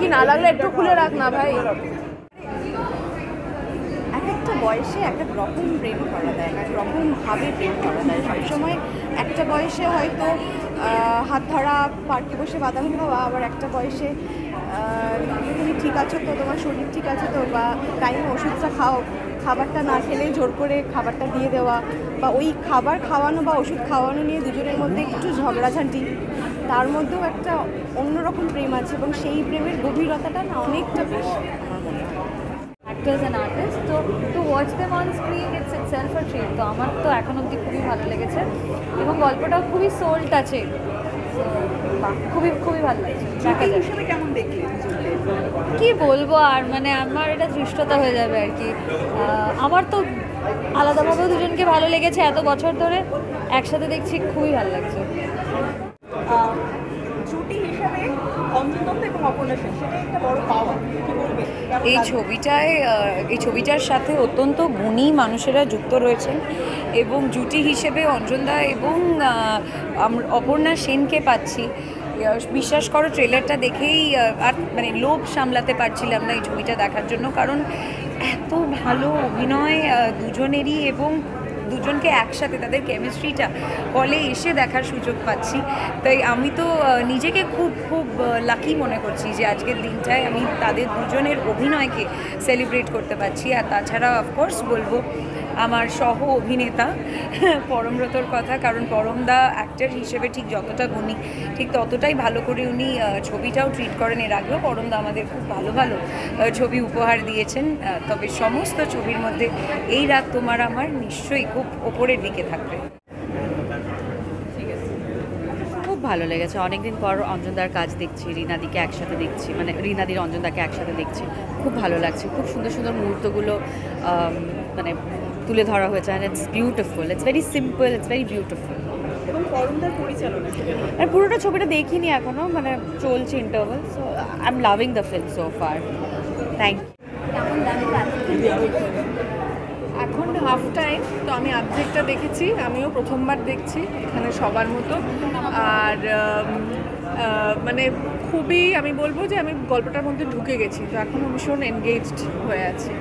কি না লাগলে একটু খুলে রাখ না ভাই। এক একটা বয়সে এক এক রকম প্রেম করা দেয়, এক এক রকমভাবে প্রেম করা দেয়। সবসময় একটা বয়সে হয়তো হাত ধরা, পার্কে বসে বাদাম খাওয়া, আবার একটা বয়সে তুমি ঠিক আছো তো, তোমার শরীর ঠিক আছে তো, বা টাইমে ওষুধটা খাও, খাবারটা না খেলেই জোর করে খাবারটা দিয়ে দেওয়া, বা ওই খাবার খাওয়ানো বা ওষুধ খাওয়ানো নিয়ে দুজনের মধ্যে একটু ঝগড়াঝাঁটি, তার মধ্যেও একটা অন্যরকম প্রেম আছে এবং সেই প্রেমের গভীরতাটা না অনেকটা বেশি আমার মনে হয়। অ্যাক্টার্স অ্যান্ড আর্টিস্ট, তো to watch them on screen it's itself a treat. তো আমার তো এখন অবধি খুবই ভালো লেগেছে এবং গল্পটাও খুবই সোল টাচে, খুবই খুবই ভালো লাগছে। হিসেবে কেমন দেখলে? কি বলবো আর, মানে আমার এটা ধৃষ্টতা হয়ে যাবে আর কি। আমার তো আলাদাভাবেও দুজনকে ভালো লেগেছে, এত বছর ধরে একসাথে দেখছি, খুবই ভালো লাগছে। জুটি হিসাবে অঞ্জন দত্ত এবং অপর্ণা সেন, সেটা একটা বড় পাওয়া। এই ছবিটার সাথে অত্যন্ত গুণী মানুষেরা যুক্ত রয়েছেন এবং জুটি হিসেবে অঞ্জনদা এবং অপর্ণা সেনকে পাচ্ছি। বিশ্বাস করো ট্রেলারটা দেখেই আর মানে লোভ সামলাতে পারছিলাম না এই ছবিটা দেখার জন্য, কারণ এত ভালো অভিনয় দুজনেরই এবং দুজনকে একসাথে তাদের কেমিস্ট্রিটা হলে এসে দেখার সুযোগ পাচ্ছি। তাই আমি তো নিজেকে খুব খুব লাকি মনে করছি যে আজকের দিনটায় আমি তাদের দুজনের অভিনয়কে সেলিব্রেট করতে পারছি। আর তাছাড়া অফকোর্স বলবো আমার সহ অভিনেতা পরমব্রতর কথা, কারণ পরমদা অ্যাক্টর হিসেবে ঠিক যতটা গুণী ঠিক ততটাই ভালো করে উনি ছবিটাও ট্রিট করেন। এর আগেও পরমদা আমাদের খুব ভালো ভালো ছবি উপহার দিয়েছেন, তবে সমস্ত ছবির মধ্যে এই রাত তোমার আমার নিশ্চয়ই খুব ওপরের দিকে থাকবে। খুব ভালো লেগেছে, অনেকদিন পর অঞ্জনদার কাজ দেখছি, রিনাদিকে একসাথে দেখছি, মানে রিনাদির অঞ্জনদাকে একসাথে দেখছি, খুব ভালো লাগছে। খুব সুন্দর সুন্দর মুহূর্তগুলো মানে তুলে ধরা হয়েছে, and it's beautiful, it's very simple, it's very beautiful. এবং পরমদার পরিচালনা, আর পুরোটা ছবিটা দেখিনি এখনও, মানে চলছে interval, so I am loving the film so far. Thank you. এখন হাফ টাইম, তো আমি অর্ধেকটা দেখেছি, আমিও প্রথমবার দেখছি এখানে সবার মতো। আর মানে খুবই আমি বলবো যে আমি গল্পটার মধ্যে ঢুকে গেছি, তো এখনও ভীষণ এনগেজড হয়ে আছি।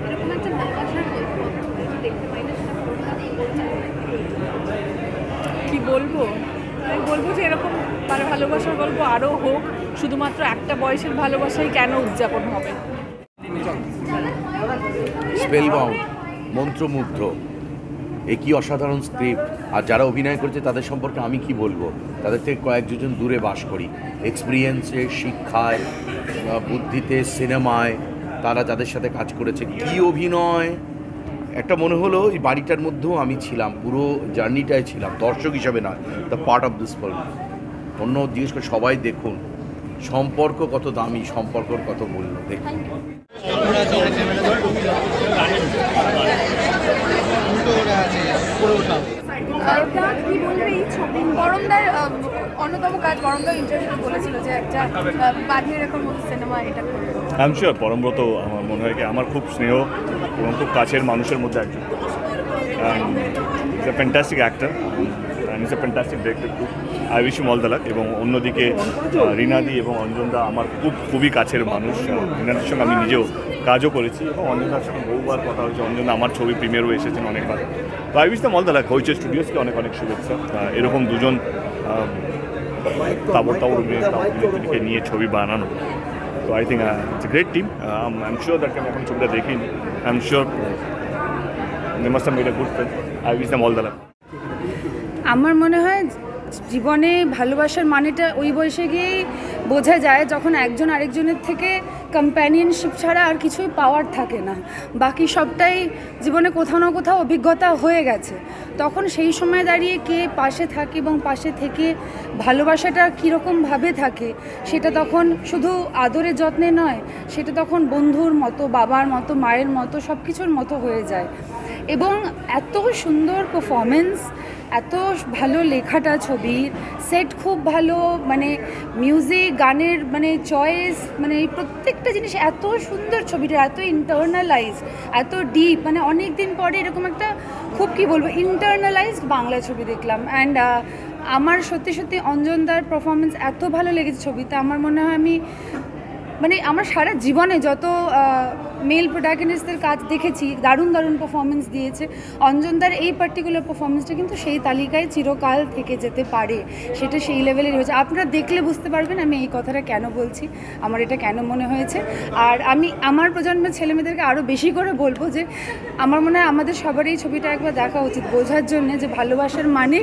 এরকম একটা ভালোবাসার গল্প দেখতে পাই না, সেটা কি বলবো, আমি বলবো যে এরকম ভালোবাসার গল্প আরও হোক, শুধুমাত্র একটা বয়সের ভালোবাসাই কেন উদযাপন হবে। স্পেলবাউন্ড, মন্ত্রমুগ্ধ, একই অসাধারণ স্ক্রিপ্ট। আর যারা অভিনয় করছে তাদের সম্পর্কে আমি কি বলবো, তাদের থেকে কয়েক যোজন দূরে বাস করি। এক্সপিরিয়েন্সে, শিক্ষায়, বুদ্ধিতে, সিনেমায় তারা যাদের সাথে কাজ করেছে, কি অভিনয়! একটা মনে হলো এই বাড়িটার মধ্যেও আমি ছিলাম, পুরো জার্নিটায় ছিলাম, দর্শক হিসাবে নয়, the part of this film. অন্য জিজ্ঞেস করে সবাই দেখুন, সম্পর্ক কত দামি, সম্পর্কর কত মূল্য, দেখুন। কি বলবে এই ছবি? বরমদার অন্যতম কাজ, বরমদার ইন্টারভিউ বলেছিল যে একটা বাঁধিয়ে রেখার মতো সিনেমা এটা করবে। আই এম শিওর পরমব্রত আমার মনে হয় কি আমার খুব স্নেহ এবং খুব কাছের মানুষের মধ্যে একজন। Is a fantastic actor and is a fantastic director too. I wish him all the luck. এবং অন্যদিকে রিনাদি এবং অঞ্জনদা আমার খুবই কাছের মানুষ। রিনাদির সঙ্গে আমি নিজেও কাজও করেছি এবং অঞ্জনদার সঙ্গে বহুবার কথা হয়েছে। অঞ্জনদা আমার ছবি প্রিমিয়ারও এসেছেন অনেকবার। তো I wish them all the lakh. হইচই স্টুডিওসকে অনেক অনেক শুভেচ্ছা। এরকম দুজন তাবড় অভিনেত্রীকে নিয়ে ছবি বানানো, তো I think it's a great team. I am sure that আমি এখন ছবিটা দেখিনি, I am sure they must have made a good film. I wish them all the luck. আমার মনে হয় জীবনে ভালোবাসার মানেটা ওই বয়সে গিয়েই বোঝা যায় যখন একজন আরেকজনের থেকে কম্প্যানিয়নশিপ ছাড়া আর কিছুই পাওয়ার থাকে না, বাকি সবটাই জীবনে কোথাও না কোথাও অভিজ্ঞতা হয়ে গেছে। তখন সেই সময় দাঁড়িয়ে কে পাশে থাকে এবং পাশে থেকে ভালোবাসাটা কীরকমভাবে থাকে সেটা তখন শুধু আদরে যত্নে নয়, সেটা তখন বন্ধুর মতো, বাবার মতো, মায়ের মতো, সব কিছুর মতো হয়ে যায়। এবং এত সুন্দর পারফরমেন্স, এত ভালো লেখাটা ছবির, সেট খুব ভালো, মানে মিউজিক, গানের মানে চয়েস, মানে এই প্রত্যেকটা জিনিস এত সুন্দর ছবিটা, এত ইন্টারনালাইজ, এত ডিপ, মানে অনেক দিন পরে এরকম একটা খুব কি বলবো ইন্টারনালাইজড বাংলা ছবি দেখলাম। অ্যান্ড আমার সত্যি সত্যি অঞ্জনদার পারফরমেন্স এত ভালো লেগেছে ছবিতে। আমার মনে হয় আমি মানে আমার সারা জীবনে যত মেল প্রোটাগনিস্টদের কাজ দেখেছি দারুণ দারুণ পারফরমেন্স দিয়েছে, অঞ্জনদার এই পার্টিকুলার পারফরমেন্সটা কিন্তু সেই তালিকায় চিরকাল থেকে যেতে পারে, সেটা সেই লেভেলের হয়েছে। আপনারা দেখলে বুঝতে পারবেন আমি এই কথাটা কেন বলছি, আমার এটা কেন মনে হয়েছে। আর আমি আমার প্রজন্মের ছেলেমেয়েদেরকে আরও বেশি করে বলবো যে আমার মনে হয় আমাদের সবারই ছবিটা একবার দেখা উচিত, বোঝার জন্য যে ভালোবাসার মানে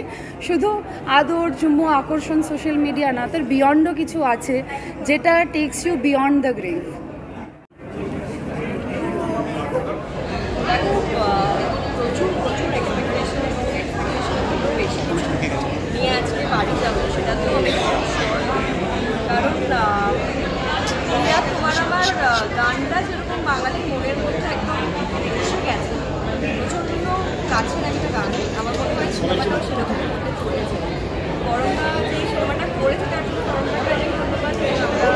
শুধু আদর চুম্বু আকর্ষণ সোশ্যাল মিডিয়া না, তার বিয়ন্ডও কিছু আছে যেটা takes you beyond the grave. প্রচুর প্রচুর এক্সপেকটেশন বেশি নিয়ে আজকে বাড়ি যাবো সেটা তো অনেক কারণ ইয়া তোমার আমার গানটা যেরকম বাঙালির মনের মধ্যে একদম এসে গেছে, প্রচণ্ড কাছের একটা গান। আমার মনে হয় সিনেমাটাও সেরকম মধ্যে চলেছে। করোনা যে সিনেমাটা করেছে তার জন্য করোনাটা অনেক ধন্যবাদ। আমরা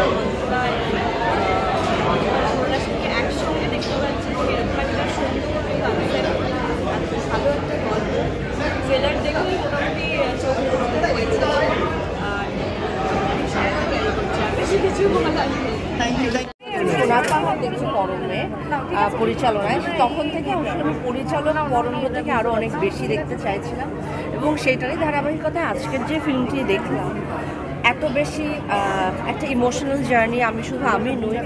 অপর্ণাকে একসঙ্গে দেখতে পাচ্ছি, এরকম একটা সুন্দর কনসেপ্ট, ভালো একটা গল্প। ট্রেলার দেখেই মোটামুটি চোখ বন্ধ হয়েছে। আর বেশি কিছু সোনাপা আমার দেখছি পরমে পরিচালনায়, তখন থেকে আসলে আমি পরিচালনা পরম্য থেকে আরও অনেক বেশি দেখতে চাইছিলাম, এবং সেইটারই ধারাবাহিকতায় আজকের যে ফিল্মটি দেখলাম এত বেশি একটা ইমোশনাল জার্নি। আমি শুধু আমি নই,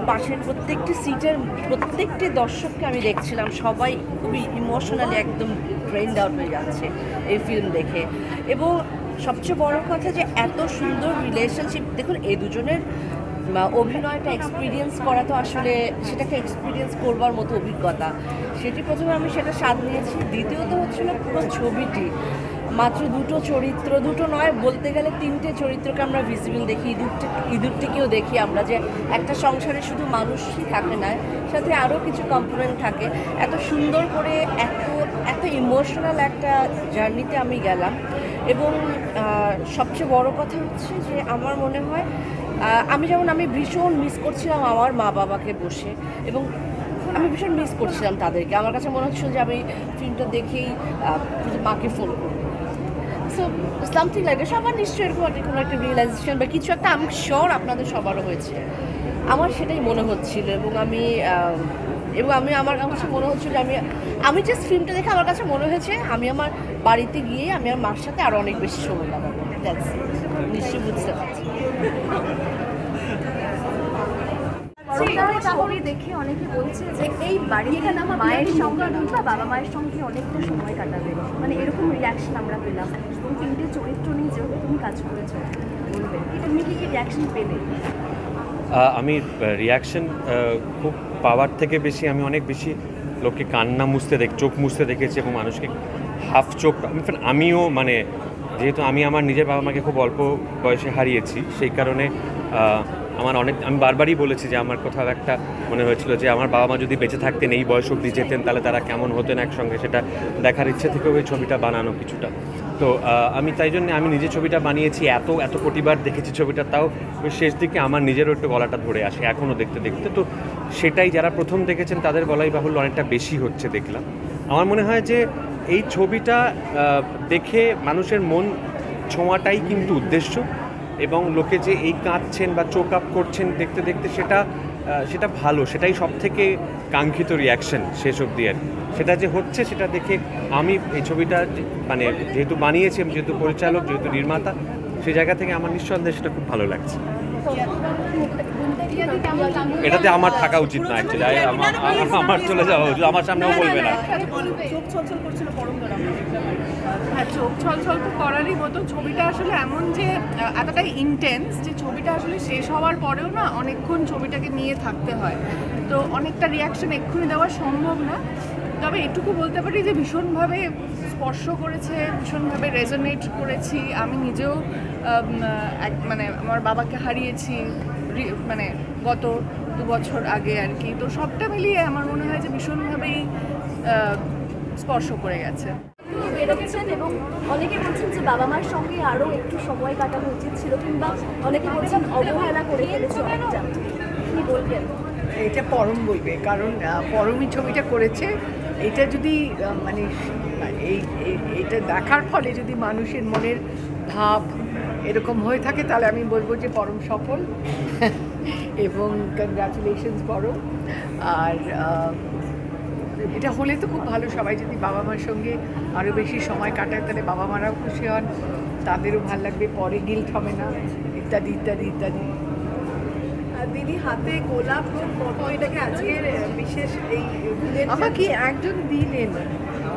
পাশের প্রত্যেকটি সিটের প্রত্যেকটি দর্শককে আমি দেখছিলাম, সবাই খুবই ইমোশনালি একদম ড্রেইনড আউট হয়ে যাচ্ছে এই ফিল্ম দেখে। এবং সবচেয়ে বড় কথা যে এত সুন্দর রিলেশনশিপ, দেখুন এই দুজনের অভিনয়টা এক্সপিরিয়েন্স করা তো আসলে সেটাকে এক্সপিরিয়েন্স করবার মতো অভিজ্ঞতা, সেটি প্রথমে আমি সেটা স্বাদ নিয়েছি। দ্বিতীয়ত হচ্ছিল পুরো ছবিটি মাত্র দুটো চরিত্র, দুটো নয় বলতে গেলে তিনটে চরিত্রকে আমরা ভিজিবল দেখি, ইঁদুরটিকেও দেখি আমরা, যে একটা সংসারে শুধু মানুষই থাকে না, সাথে আরও কিছু কম্পোনেন্ট থাকে। এত সুন্দর করে এত ইমোশনাল একটা জার্নিতে আমি গেলাম। এবং সবচেয়ে বড় কথা হচ্ছে যে আমার মনে হয় আমি ভীষণ মিস করছিলাম আমার মা বাবাকে বসে, এবং আমি ভীষণ মিস করছিলাম তাদেরকে। আমার কাছে মনে হচ্ছিল যে আমি ফিল্মটা দেখেই মাকে ফোন করব। সো সামথিং লাইক সবার নিশ্চয়ই এরকম কোনো একটা রিয়েলাইজেশন বা কিছু একটা আমি শিওর আপনাদের সবারও হয়েছে, আমার সেটাই মনে হচ্ছিল। এবং আমার কাছে মনে হচ্ছিল যে আমি জাস্ট ফিল্মটা দেখে আমার কাছে মনে হয়েছে আমি আমার বাড়িতে গিয়ে আমি আমার মার সাথে আরও অনেক বেশি সময় লাগাবো। নিশ্চয়ই বুঝতে পারছি। ছবি দেখে অনেকে বলছে যে এই বাড়িতে মায়ের সঙ্গে বা বাবা মায়ের সঙ্গে অনেকটা সময় কাটাবে, মানে এরকম রিয়াকশন আমরা পেলাম। এবং তিনটে চরিত্র নিয়ে যেহেতু তুমি কাজ করেছো, বলবে এটা তুমি কি রিয়াকশন পেলে? আমি রিয়াকশন খুব পাওয়ার থেকে বেশি আমি অনেক বেশি লোককে কান্না চোখ মুছতে দেখেছি, এবং মানুষকে হাফ চোখ। আমিও মানে যেহেতু আমি আমার নিজের বাবা মাকে খুব অল্প বয়সে হারিয়েছি, সেই কারণে আমি বারবারই বলেছি যে আমার কোথাও একটা মনে হয়েছিল যে আমার বাবা মা যদি বেঁচে থাকতেন, এই বয়স অবধি যেতেন, তাহলে তারা কেমন হতেন একসঙ্গে, সেটা দেখার ইচ্ছে থেকেও এই ছবিটা বানানো কিছুটা। তো আমি তাই জন্য আমি নিজে ছবিটা বানিয়েছি, এত কোটিবার দেখেছি ছবিটা, তাও ওই শেষ দিকে আমার নিজেরও একটু গলাটা ধরে আসে এখনও দেখতে দেখতে। তো সেটাই যারা প্রথম দেখেছেন তাদের বলাই বাহুল্য অনেকটা বেশি হচ্ছে দেখলাম। আমার মনে হয় যে এই ছবিটা দেখে মানুষের মন ছোঁয়াটাই কিন্তু উদ্দেশ্য, এবং লোকে যে এই কাঁদছেন বা চোখ আপ করছেন দেখতে দেখতে সেটা ভালো, সেটাই সব থেকে কাঙ্ক্ষিত রিয়াকশন শেষ অবধি। আর সেটা যে হচ্ছে সেটা দেখে আমি এই ছবিটা মানে যেহেতু বানিয়েছি, যেহেতু পরিচালক, যেহেতু নির্মাতা, সেই জায়গা থেকে আমার নিঃসন্দেহে সেটা খুব ভালো লাগছে। এটাতে আমার থাকা উচিত না, অ্যাকচুয়ালি আমার চলে যাওয়া উচিত, আমার সামনেও বলবে না। হ্যাঁ, চোখ ছলছল তো করারই মতো। ছবিটা আসলে এমন যে এতটাই ইন্টেন্স যে ছবিটা আসলে শেষ হওয়ার পরেও না অনেকক্ষণ ছবিটাকে নিয়ে থাকতে হয়, তো অনেকটা রিয়াকশন এক্ষুনি দেওয়া সম্ভব না। তবে এটুকু বলতে পারি যে ভীষণভাবে স্পর্শ করেছে, ভীষণভাবে রেজোনেট করেছি। আমি নিজেও মানে আমার বাবাকে হারিয়েছি মানে গত 2 বছর আগে আর কি, তো সবটা মিলিয়ে আমার মনে হয় যে ভীষণভাবেই স্পর্শ করে গেছে। বেরোচ্ছেন এবং অনেকে বলছেন যে বাবা মার সঙ্গে আরও একটু সময় কাটানো উচিত ছিল, কিংবা অনেকে বলছেন অবহেলা করে ফেলেছে অনেকটা, কি বলবেন? এটা পরম বলবে, কারণ পরমই ছবিটা করেছে। এটা যদি মানে এইটা দেখার ফলে যদি মানুষের মনের ভাব এরকম হয়ে থাকে, তাহলে আমি বলবো যে পরম সফল। এবং কংগ্রাচুলেশনস বড়। আর এটা হলে তো খুব ভালো, সবাই যদি বাবা মার সঙ্গে আরও বেশি সময় কাটায় তাহলে বাবা মারাও খুশি হন, তাদেরও ভালো লাগবে, পরে গিল্ট হবে না, ইত্যাদি ইত্যাদি ইত্যাদি। দিদি হাতে গোলাপ ফটো, এটাকে আজকের বিশেষ এই আমাকে একজন দিলেন,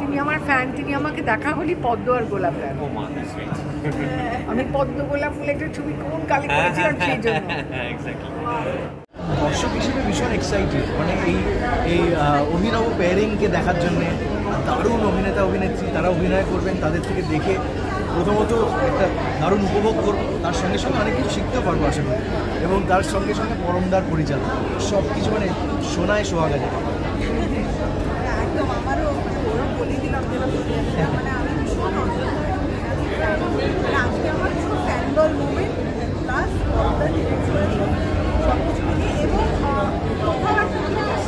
তিনি আমার ফ্যান, তিনি আমাকে দেখা হলি পদ্ম আর গোলাপ দেন। আমি পদ্ম গোলাপ ফুলে একটা ছবি কোন কালে করেছিলাম সেই জন্য। দর্শক হিসেবে ভীষণ এক্সাইটেড, মানে এই অভিনব পেয়ারিংকে দেখার জন্যে। দারুণ অভিনেতা অভিনেত্রী, তারা অভিনয় করবেন, তাদের থেকে দেখে প্রথমত একটা দারুণ উপভোগ করবো, তার সঙ্গে সঙ্গে অনেক কিছু শিখতেও পারবো আশা করি, এবং তার সঙ্গে সঙ্গে পরমদার পরিচালনা, সব কিছু মানে সোনায় সোহাগা যায়। একদম আমারও ওরা বলে দিলাম যে মানে আমি ভীষণ আজকে আমার পুরো ফ্যান্ডল মোমেন্ট প্লাস সব কিছু মিলিয়ে, এবং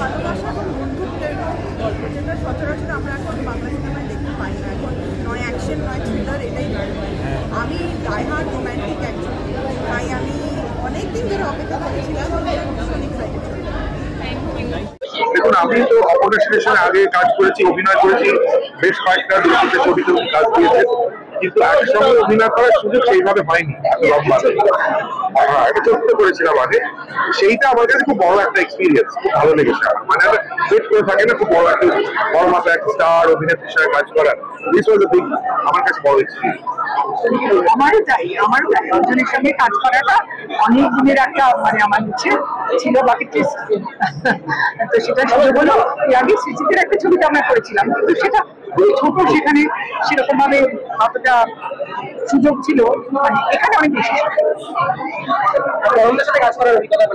ভালোবাসা এবং বন্ধুত্বের গল্প, যেটা সচরাচর আমরা এখন বাংলা সিনেমায় দেখতে পাই না। এখন নয় অ্যাকশন নয় থ্রিলার, এটাই নয়। আমি ডাইহার্ড রোম্যান্টিক একজন, তাই আমি অনেকদিন ধরে অপেক্ষা করেছিলাম, ভীষণ এক্সাইটেড। দেখুন, আমি তো অপর্ণা সেনের সঙ্গে আগে কাজ করেছি, অভিনয় করেছি, বেশ কয়েকটা ছবিতে কাজ দিয়েছে, কিন্তু একসঙ্গে অভিনয় করার সুযোগ সেইভাবে হয়নি লম্বা। হ্যাঁ, একটা চরিত্র করেছিলাম আগে, সেইটা আমার কাছে খুব বড় একটা এক্সপিরিয়েন্স, খুব ভালো লেগেছে। মানে ওয়েট করে থাকে না খুব বড় একটা বড় মাথা এক স্টার অভিনেত্রীর সঙ্গে কাজ করার, দিস ওয়াজ বিগ, আমার কাছে বড় এক্সপিরিয়েন্স। আমারও তাই অর্জনের সঙ্গে কাজ করাটা অনেক দিনের একটা মানে আমার ইচ্ছে ছিল, বাকি টেস্ট। তো সেটা সুযোগ হলো। এর আগে সৃজিতের একটা ছবিতে আমরা করেছিলাম, কিন্তু সেটা খুবই ছোট, সেখানে সেরকম ভাবে অতটা সুযোগ ছিল, মানে এখানে অনেক বেশি। সাথে কাজ করার অভিজ্ঞতা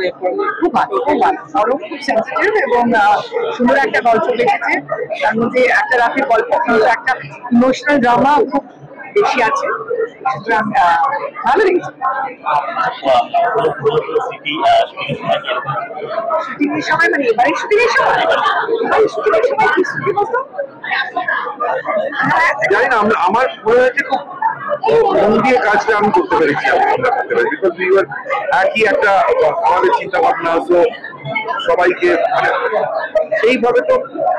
খুব ভালো, খুব ভালো। অরম খুব সেন্সিটিভ এবং সুন্দর একটা গল্প লিখেছে, তার মধ্যে একটা রাতের গল্প, কিন্তু একটা ইমোশনাল ড্রামা খুব বেশি আছে, সুতরাং ভালো লেগেছে। শুটিংয়ের সময় মানে এবারে শুটিংয়ের সময় কি শুটিং বলতো জানি না, আমার মনে হয়েছে খুব মন দিয়ে কাজটা আমি করতে পেরেছি, বিকজ একই একটা আমাদের চিন্তা ভাবনা, তো সবাইকে মানে সেইভাবে তো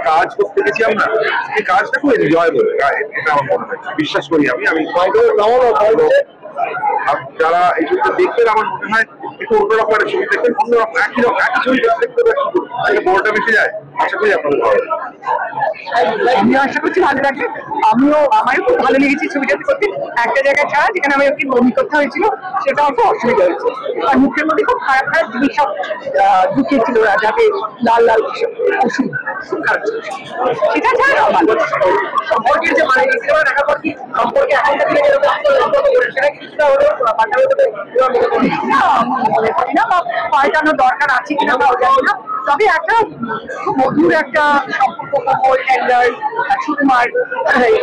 কাজ করতে গেছি আমরা, এই কাজটা খুব এনজয়েবল, এটা আমার মনে হয়, বিশ্বাস করি আমি। যারা এই ছবিটা দেখবেন আমার মনে হয় একটু অন্যরকম একটা ছবি দেখবেন, অন্যরকম একই ছবি দেখতে বড়টা মিশে যায়, আশা করি আপনাদের ভালো লাগবে। আমি আশা করছি ভালো লাগবে। আমারও খুব ভালো লেগেছে ছবিটাতে করতে। একটা জায়গায় ছাড়া যেখানে আমি ওকে বমি করতে হয়েছিল, সেটা আমার খুব অসুবিধা হয়েছে, আর মুখের মধ্যে খুব খারাপ খারাপ জিনিস সব ঢুকিয়েছিল, যাতে লাল লাল ওষুধ, খুব খারাপ ছিল। সেটা ছাড়া ভালো সম্পর্কের যে মানে সিনেমা দেখার পর কি সম্পর্কে এখনকার দিনে সেটা কিছুটা হলেও মনে করি না, বা পাল্টানোর দরকার আছে কিনা তাও জানি না। তবে একটা খুব মধুর একটা সম্পর্ক, সুকুমার,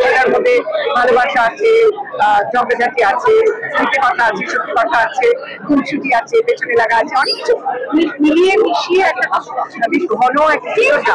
এটার মধ্যে ভালোবাসা আছে, ঝগড়াঝাটি আছে, সত্যি কথা আছে, সত্যি কথা আছে, খুনসুটি আছে, পেছনে লাগা আছে, অনেক কিছু মিলিয়ে মিশিয়ে একটা বেশ ঘন একটা